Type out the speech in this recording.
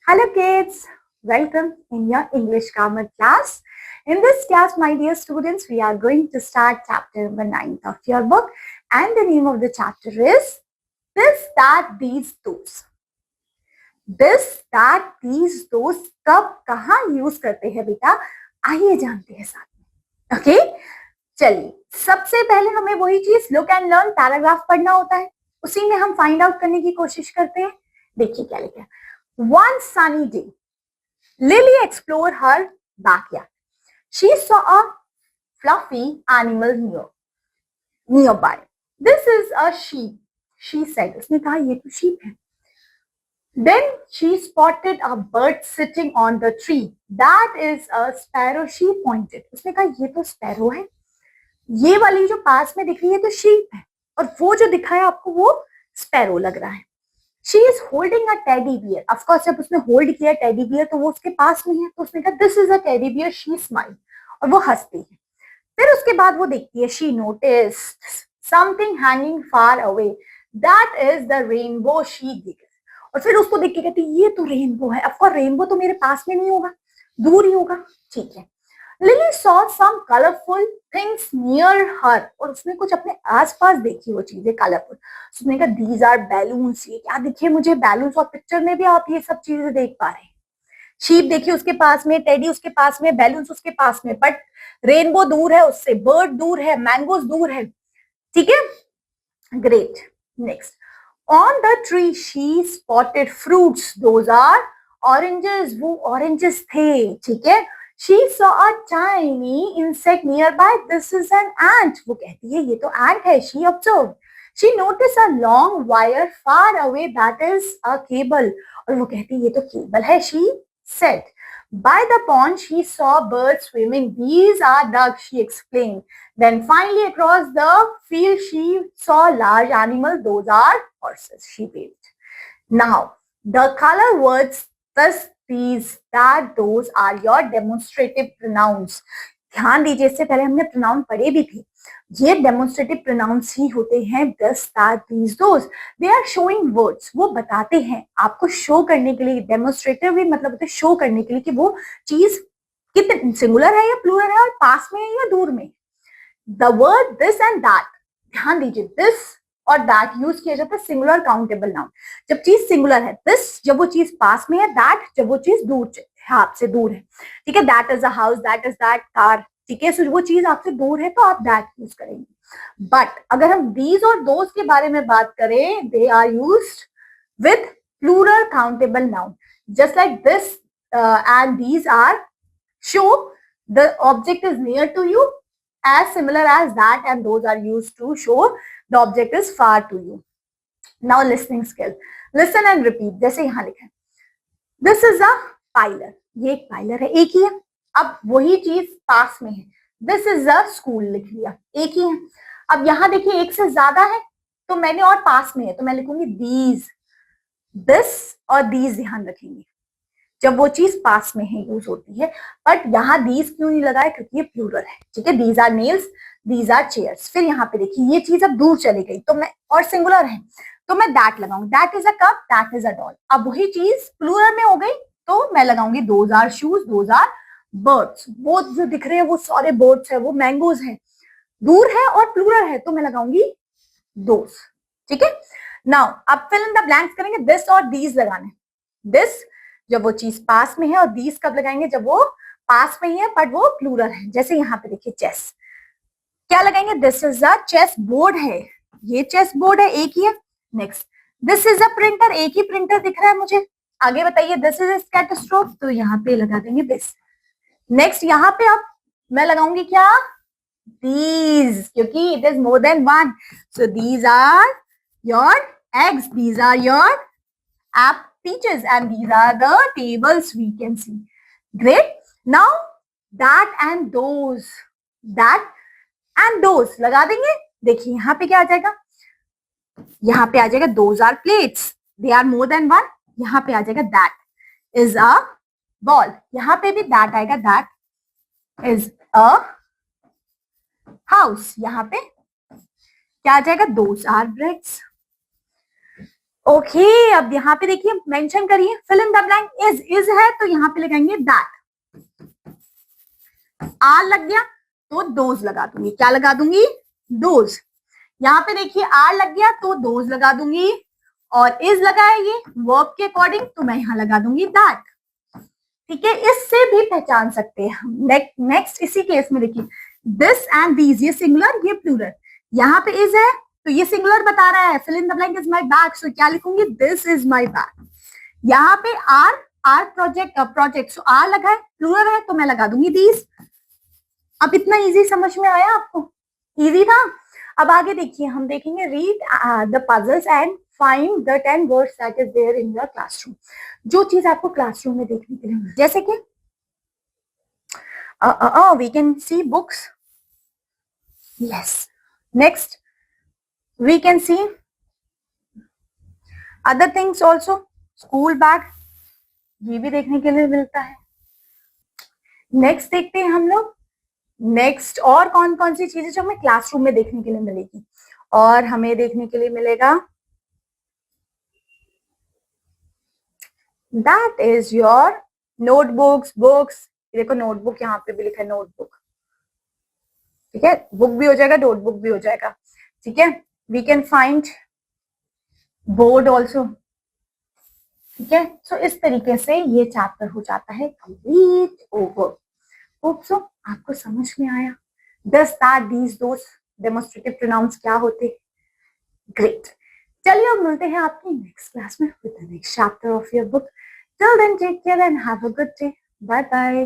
Hello kids, welcome in your English grammar class. In this class, my dear students, we are going to start chapter number 9 of your book, and the name of the chapter is This, That, These, Those. This, that, these, those कब कहाँ use करते हैं बेटा, आइए जानते हैं साथ में. ओके, चलिए सबसे पहले हमें वही चीज लुक एंड लर्न पैराग्राफ पढ़ना होता है, उसी में हम फाइंड आउट करने की कोशिश करते हैं. देखिए क्या लिखा है. One sunny day, Lily explored her backyard. She saw a fluffy animal nearby. This is a sheep, she said. उसने कहा ये तो sheep है. Then she spotted a bird sitting on the tree. That is a sparrow, she pointed. उसने कहा ये तो sparrow है. ये वाली जो पास में दिख रही है तो sheep है, और वो जो दिखा है आपको वो sparrow लग रहा है. She is holding a teddy bear. Of course, जब उसने hold किया teddy bear तो वो उसके पास में है, तो उसने कहा this is a teddy bear. She smiled, और वो हंसती है. फिर उसके बाद वो देखती है, she noticed something hanging far away. That is the rainbow, she giggled. और फिर उसको देख के कहती है ये तो रेनबो है. ऑफकोर्स रेनबो तो मेरे पास में नहीं होगा, दूर ही होगा. ठीक है. Lily saw some colorful things near her. और उसने कुछ अपने आसपास देखी वो चीजें कलरफुल. उसने कहा these are balloons. ये क्या दिखे मुझे, बैलून्स. और पिक्चर में भी आप ये सब चीजें देख पा रहे हैं. शीप देखिए उसके पास में, टेडी उसके पास में, बैलून्स उसके पास में, बट रेनबो दूर है उससे, बर्ड दूर है, मैंगोज दूर है. ठीक है, great. Next, on the tree she spotted fruits. Those are oranges. वो ऑरेंजेस थे. ठीक है. She saw a tiny insect nearby. This is an ant. वो कहती है ये तो ant है. She observed. She noticed a long wire far away. That is a cable. और वो कहती है ये तो केबल है. She said. By the pond she saw birds swimming. These are ducks, she explained. Then finally across the field she saw large animal. Those are horses, she waved. Now the color words thus, these, that, those are your demonstrative pronouns. ध्यान दीजिए, इससे पहले हमने pronoun पढ़े भी थे. ये demonstrative pronounce ही होते हैं. This, that, these, those. They are showing words. वो बताते हैं आपको, शो करने के लिए. डेमोन्स्ट्रेटिव भी मतलब होता है शो करने के लिए कि वो चीज कितने सिंगुलर है या प्लूरल है, और पास में है या दूर में. The word this and that, ध्यान दीजिए, दिस और दैट यूज किया जाता है सिंगुलर काउंटेबल नाउन. जब चीज सिंगुलर है, दिस जब वो चीज पास में है, दैट जब वो चीज दूर है, आपसे दूर है. ठीक है. That is a house, that is that car. ठीक है. सो वो चीज आपसे दूर है तो आप दैट यूज करेंगे. बट अगर हम दीज और दोज के बारे में बात करें, they are used with plural countable noun. Just like this and these are show the object is near to you, as similar as that and those are used to show the object is far to you. Now listening skill. Listen and repeat. जैसे यहाँ लिखा है, this is a पाइलर. ये एक पाइलर है, एक ही है. अब वही चीज पास में है. दिस इज अ स्कूल लिख लिया, एक ही है. अब यहाँ देखिए एक से ज्यादा है तो मैंने, और पास में है तो मैं लिखूंगी दीज. दिस और दीज ध्यान रखेंगे, जब वो चीज पास में है यूज होती है. बट यहाँ दीज क्यों नहीं लगाए, क्योंकि ये प्लूरल है. ठीक है. These are nails, these are chairs. फिर यहाँ पे देखिए ये चीज अब दूर चली गई तो मैं, और सिंगुलर है तो मैं दैट लगाऊंगी. That is a cup, that is a doll. अब वही चीज प्लूरल में हो गई तो मैं लगाऊंगी those are shoes, those are birds. वो जो दिख रहे हैं वो सारे बर्ड्स है, वो मैंगोज है. दूर है और प्लूरल है तो मैं लगाऊंगी दोज. ठीक है. नाउ अब फिल इन द ब्लैंक्स करेंगे. दिस और दीज लगाना है. दिस जब वो चीज पास में है, और दीज कब लगाएंगे, जब वो पास में ही है बट वो प्लूरल है. जैसे यहाँ पे देखिए चेस, क्या लगाएंगे, this is a chess board है. ये चेस बोर्ड है, एक ही है. Next, this is a printer. एक ही प्रिंटर दिख रहा है मुझे. आगे बताइए, दिस इज स्टेथोस्कोप, तो यहाँ पे लगा देंगे दिस. नेक्स्ट यहाँ पे अब मैं लगाऊंगी क्या, these, क्योंकि it is more than one. So these are your eggs, these are your peaches, and these are the tables we can see. Great. Now that and those, that and those लगा देंगे. देखिए यहाँ पे क्या आ जाएगा, यहाँ पे आ जाएगा those are plates, they are more than one. यहाँ पे आ जाएगा that is a ball. यहाँ पे भी that आएगा, that is a house. यहाँ पे क्या आ जाएगा, those are bricks. ओके अब यहाँ पे देखिए मेंशन करिए, fill in the blank. Is है तो यहाँ पे लगाएंगे दैट। आर लग गया तो दोज लगा दूंगी। क्या लगा दूंगी? दोज। यहाँ पे देखिए आर लग गया तो दोज लगा दूंगी, और इज लगा है ये वर्ब के अकॉर्डिंग, तो मैं यहाँ लगा दूंगी दैट। ठीक है, इससे भी पहचान सकते हैं हम। नेक्स्ट इसी केस में देखिए, दिस एंड दीज, ये सिंगुलर ये प्लूरल। यहाँ पे इज है तो ये सिंगुलर बता रहा है, fill in the blank is my bag, so क्या लिखूंगी? This is my bag. यहाँ पे आर प्रोजेक्ट सो आर लगा है, प्लूरल है तो मैं लगा दूंगी दीज। अब इतना इजी समझ में आया आपको? इजी था। अब आगे देखिए, हम देखेंगे read the puzzles and find the 10 words that is there in your classroom. जो चीज आपको क्लासरूम में देखने के लिए मिले, जैसे कि we can see books, yes. Next we can see other things also, school bag, ये भी देखने के लिए मिलता है। नेक्स्ट देखते हैं हम लोग, नेक्स्ट और कौन कौन सी चीजें जो हमें क्लासरूम में देखने के लिए मिलेगी। और हमें देखने के लिए मिलेगा that is your notebooks, books. देखो नोटबुक यहाँ पे भी लिखा है नोटबुक, ठीक है, बुक भी हो जाएगा नोटबुक भी हो जाएगा। ठीक है, we can find board also. ठीक है, सो इस तरीके से ये चैप्टर हो जाता है कंप्लीट ओवर। होप सो आपको समझ में आया। This that these those demonstrative pronouns क्या होते? ग्रेट। चलिए अब मिलते हैं आपकी नेक्स्ट क्लास में with the next chapter of your book. Till then take care and have a good day. Bye bye.